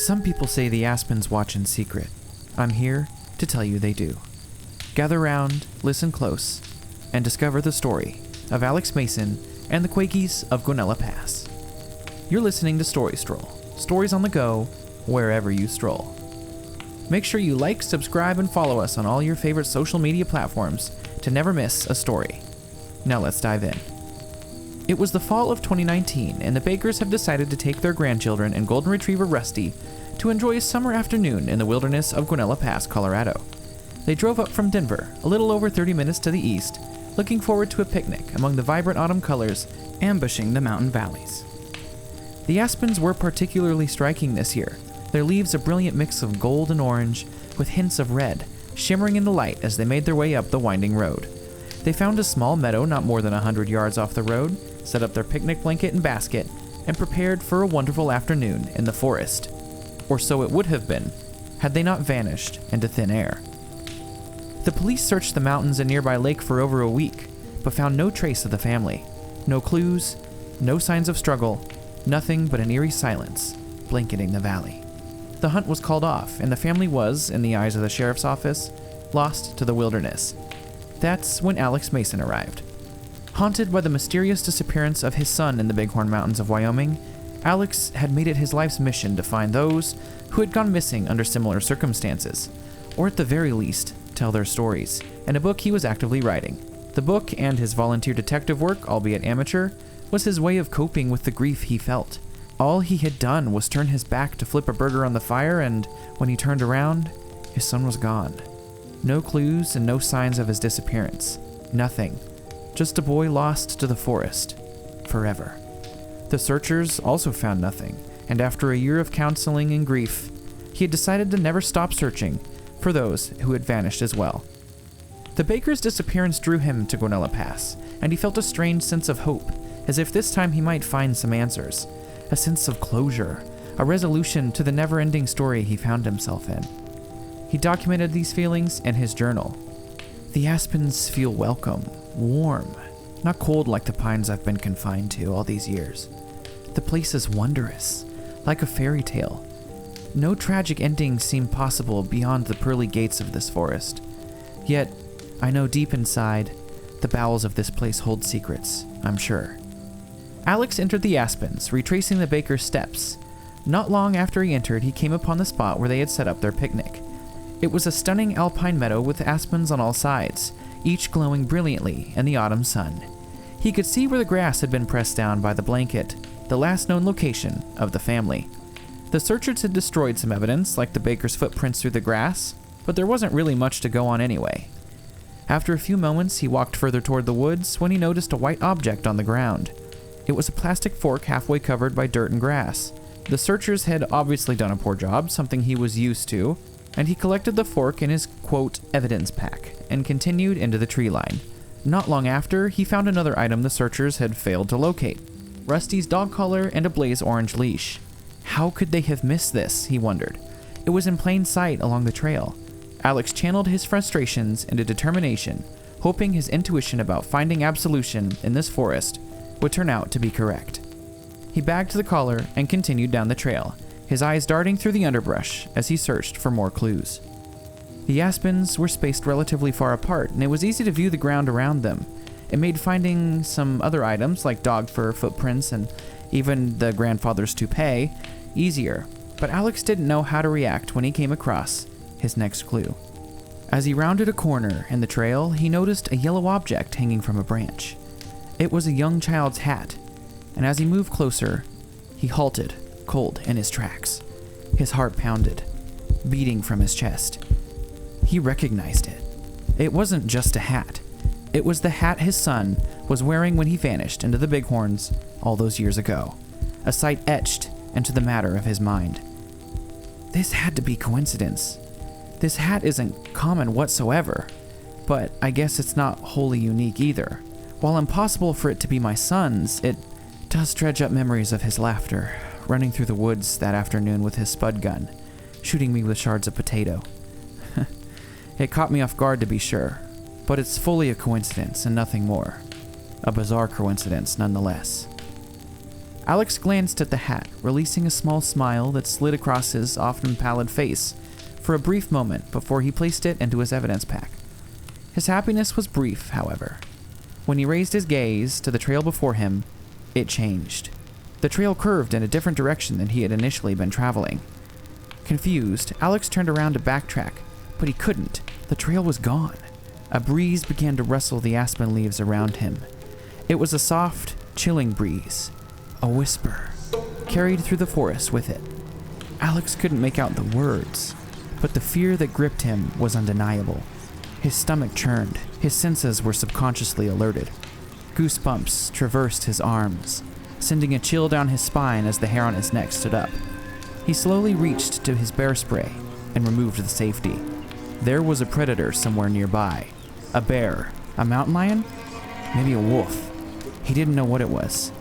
Some people say the Aspens watch in secret. I'm here to tell you they do. Gather round, listen close, and discover the story of Alex Mason and the Quakies of Guanella Pass. You're listening to Story Stroll, stories on the go, wherever you stroll. Make sure you like, subscribe, and follow us on all your favorite social media platforms to never miss a story. Now let's dive in. It was the fall of 2019, and the Bakers have decided to take their grandchildren and golden retriever Rusty to enjoy a summer afternoon in the wilderness of Guanella Pass, Colorado. They drove up from Denver, a little over 30 minutes to the east, looking forward to a picnic among the vibrant autumn colors ambushing the mountain valleys. The aspens were particularly striking this year, their leaves a brilliant mix of gold and orange, with hints of red, shimmering in the light as they made their way up the winding road. They found a small meadow not more than 100 yards off the road, set up their picnic blanket and basket, and prepared for a wonderful afternoon in the forest. Or so it would have been, had they not vanished into thin air. The police searched the mountains and nearby lake for over a week, but found no trace of the family. No clues, no signs of struggle, nothing but an eerie silence blanketing the valley. The hunt was called off, and the family was, in the eyes of the sheriff's office, lost to the wilderness. That's when Alex Mason arrived. Haunted by the mysterious disappearance of his son in the Bighorn Mountains of Wyoming, Alex had made it his life's mission to find those who had gone missing under similar circumstances, or at the very least, tell their stories, in a book he was actively writing. The book and his volunteer detective work, albeit amateur, was his way of coping with the grief he felt. All he had done was turn his back to flip a burger on the fire, and when he turned around, his son was gone. No clues and no signs of his disappearance. Nothing. Just a boy lost to the forest. Forever. The searchers also found nothing, and after a year of counseling and grief, he had decided to never stop searching for those who had vanished as well. The Baker's disappearance drew him to Guanella Pass, and he felt a strange sense of hope, as if this time he might find some answers. A sense of closure, a resolution to the never-ending story he found himself in. He documented these feelings in his journal. The aspens feel welcome, warm, not cold like the pines I've been confined to all these years. The place is wondrous, like a fairy tale. No tragic endings seem possible beyond the pearly gates of this forest. Yet, I know deep inside, the bowels of this place hold secrets, I'm sure. Alex entered the aspens, retracing the Baker's steps. Not long after he entered, he came upon the spot where they had set up their picnic. It was a stunning alpine meadow with aspens on all sides, each glowing brilliantly in the autumn sun. He could see where the grass had been pressed down by the blanket, the last known location of the family. The searchers had destroyed some evidence, like the Baker's footprints through the grass, but there wasn't really much to go on anyway. After a few moments, he walked further toward the woods when he noticed a white object on the ground. It was a plastic fork halfway covered by dirt and grass. The searchers had obviously done a poor job, something he was used to, and he collected the fork in his, quote, evidence pack, and continued into the tree line. Not long after, he found another item the searchers had failed to locate. Rusty's dog collar and a blaze orange leash. How could they have missed this, he wondered. It was in plain sight along the trail. Alex channeled his frustrations into determination, hoping his intuition about finding absolution in this forest would turn out to be correct. He bagged the collar and continued down the trail, his eyes darting through the underbrush as he searched for more clues. The aspens were spaced relatively far apart, and it was easy to view the ground around them. It made finding some other items like dog fur, footprints, and even the grandfather's toupee easier, but Alex didn't know how to react when he came across his next clue. As he rounded a corner in the trail, he noticed a yellow object hanging from a branch. It was a young child's hat, and as he moved closer, he halted, cold in his tracks. His heart pounded, beating from his chest. He recognized it. It wasn't just a hat. It was the hat his son was wearing when he vanished into the Bighorns all those years ago, a sight etched into the matter of his mind. This had to be coincidence. This hat isn't common whatsoever, but I guess it's not wholly unique either. While impossible for it to be my son's, it does dredge up memories of his laughter, running through the woods that afternoon with his spud gun, shooting me with shards of potato. It caught me off guard, to be sure, but it's fully a coincidence and nothing more. A bizarre coincidence nonetheless. Alex glanced at the hat, releasing a small smile that slid across his often pallid face for a brief moment before he placed it into his evidence pack. His happiness was brief, however. When he raised his gaze to the trail before him, it changed. The trail curved in a different direction than he had initially been traveling. Confused, Alex turned around to backtrack, but he couldn't. The trail was gone. A breeze began to rustle the aspen leaves around him. It was a soft, chilling breeze. A whisper carried through the forest with it. Alex couldn't make out the words, but the fear that gripped him was undeniable. His stomach churned. His senses were subconsciously alerted. Goosebumps traversed his arms, sending a chill down his spine as the hair on his neck stood up. He slowly reached to his bear spray and removed the safety. There was a predator somewhere nearby. A bear, a mountain lion, maybe a wolf. He didn't know what it was.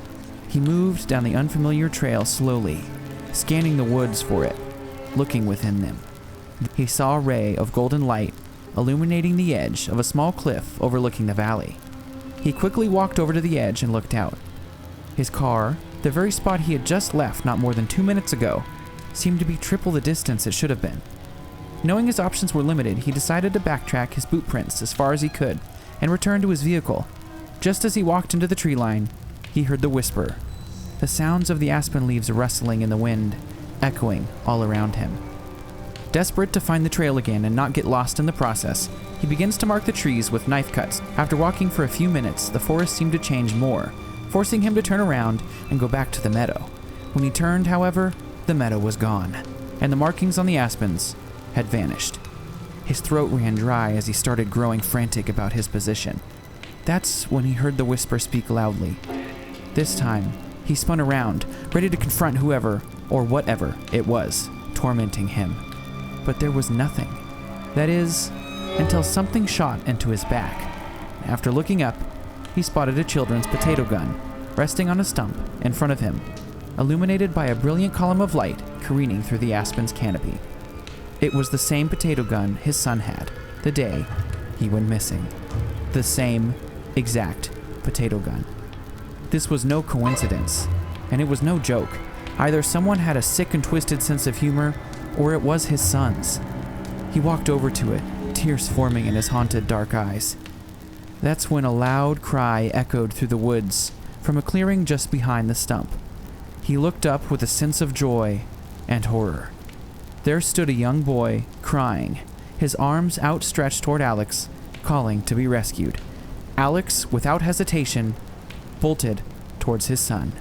He moved down the unfamiliar trail slowly, scanning the woods for it, looking within them. He saw a ray of golden light illuminating the edge of a small cliff overlooking the valley. He quickly walked over to the edge and looked out. His car, the very spot he had just left not more than 2 minutes ago, seemed to be triple the distance it should have been. Knowing his options were limited, he decided to backtrack his boot prints as far as he could and return to his vehicle. Just as he walked into the tree line, he heard the whisper, the sounds of the aspen leaves rustling in the wind, echoing all around him. Desperate to find the trail again and not get lost in the process, he begins to mark the trees with knife cuts. After walking for a few minutes, the forest seemed to change more, forcing him to turn around and go back to the meadow. When he turned, however, the meadow was gone, and the markings on the aspens had vanished. His throat ran dry as he started growing frantic about his position. That's when he heard the whisper speak loudly. This time, he spun around, ready to confront whoever, or whatever it was, tormenting him. But there was nothing. That is, until something shot into his back. After looking up, he spotted a children's potato gun, resting on a stump in front of him, illuminated by a brilliant column of light careening through the aspen's canopy. It was the same potato gun his son had, the day he went missing. The same exact potato gun. This was no coincidence, and it was no joke. Either someone had a sick and twisted sense of humor, or it was his son's. He walked over to it, tears forming in his haunted dark eyes. That's when a loud cry echoed through the woods from a clearing just behind the stump. He looked up with a sense of joy and horror. There stood a young boy, crying, his arms outstretched toward Alex, calling to be rescued. Alex, without hesitation, bolted towards his son.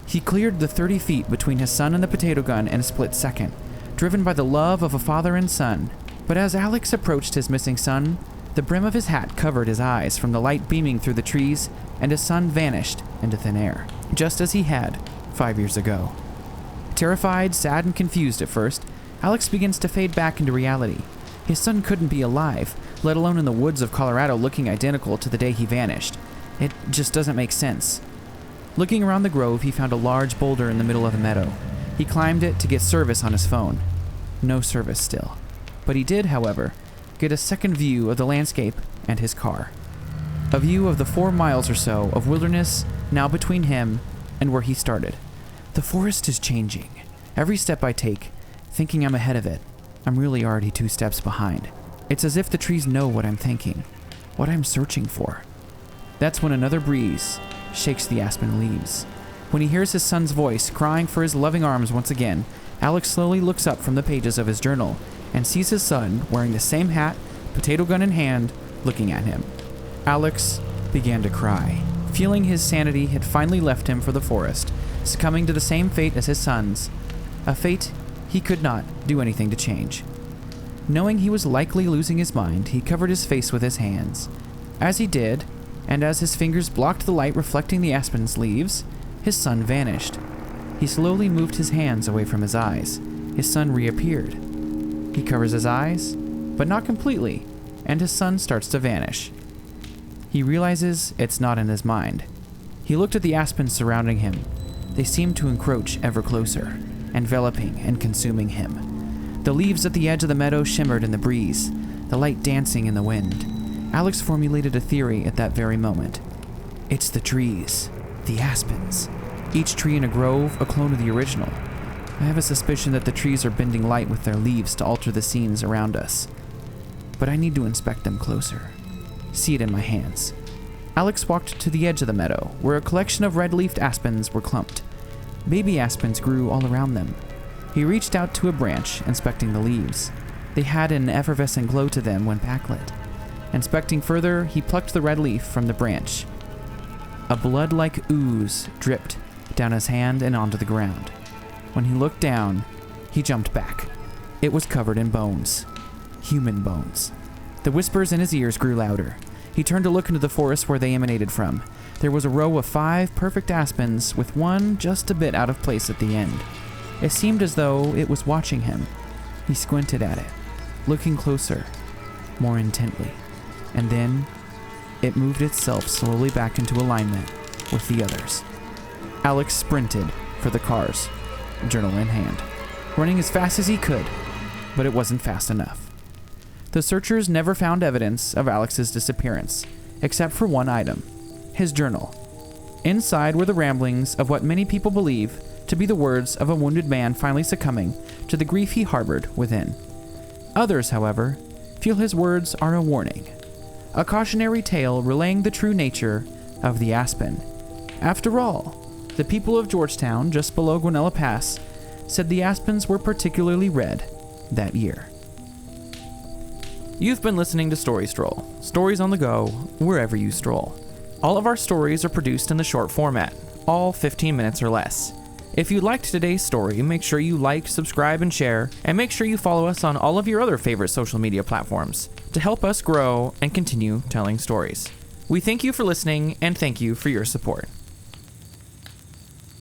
He cleared the 30 feet between his son and the potato gun in a split second, driven by the love of a father and son. But as Alex approached his missing son, the brim of his hat covered his eyes from the light beaming through the trees, and his son vanished into thin air, just as he had 5 years ago. Terrified, sad, and confused at first, Alex begins to fade back into reality. His son couldn't be alive, let alone in the woods of Colorado looking identical to the day he vanished. It just doesn't make sense. Looking around the grove, he found a large boulder in the middle of the meadow. He climbed it to get service on his phone. No service still. But he did, however, get a second view of the landscape and his car. A view of the 4 miles or so of wilderness now between him and where he started. The forest is changing. Every step I take, thinking I'm ahead of it, I'm really already 2 steps behind. It's as if the trees know what I'm thinking, what I'm searching for. That's when another breeze shakes the aspen leaves. When he hears his son's voice crying for his loving arms once again, Alex slowly looks up from the pages of his journal and sees his son wearing the same hat, potato gun in hand, looking at him. Alex began to cry, feeling his sanity had finally left him for the forest, succumbing to the same fate as his son's, a fate he could not do anything to change. Knowing he was likely losing his mind, he covered his face with his hands. As he did, and as his fingers blocked the light reflecting the aspen's leaves, his son vanished. He slowly moved his hands away from his eyes. His son reappeared. He covers his eyes, but not completely, and his son starts to vanish. He realizes it's not in his mind. He looked at the aspens surrounding him. They seemed to encroach ever closer, enveloping and consuming him. The leaves at the edge of the meadow shimmered in the breeze, the light dancing in the wind. Alex formulated a theory at that very moment. It's the trees, the aspens. Each tree in a grove a clone of the original. I have a suspicion that the trees are bending light with their leaves to alter the scenes around us. But I need to inspect them closer. See it in my hands. Alex walked to the edge of the meadow, where a collection of red-leafed aspens were clumped. Baby aspens grew all around them. He reached out to a branch, inspecting the leaves. They had an effervescent glow to them when backlit. Inspecting further, he plucked the red leaf from the branch. A blood-like ooze dripped down his hand and onto the ground. When he looked down, he jumped back. It was covered in bones. Human bones. The whispers in his ears grew louder. He turned to look into the forest where they emanated from. There was a row of 5 perfect aspens, with one just a bit out of place at the end. It seemed as though it was watching him. He squinted at it, looking closer, more intently, and then it moved itself slowly back into alignment with the others. Alex sprinted for the cars, journal in hand, running as fast as he could, but it wasn't fast enough. The searchers never found evidence of Alex's disappearance, except for one item, his journal. Inside were the ramblings of what many people believe to be the words of a wounded man finally succumbing to the grief he harbored within. Others, however, feel his words are a warning, a cautionary tale relaying the true nature of the aspen. After all, the people of Georgetown, just below Guanella Pass, said the aspens were particularly red that year. You've been listening to Story Stroll, stories on the go, wherever you stroll. All of our stories are produced in the short format, all 15 minutes or less. If you liked today's story, make sure you like, subscribe, and share, and make sure you follow us on all of your other favorite social media platforms to help us grow and continue telling stories. We thank you for listening, and thank you for your support.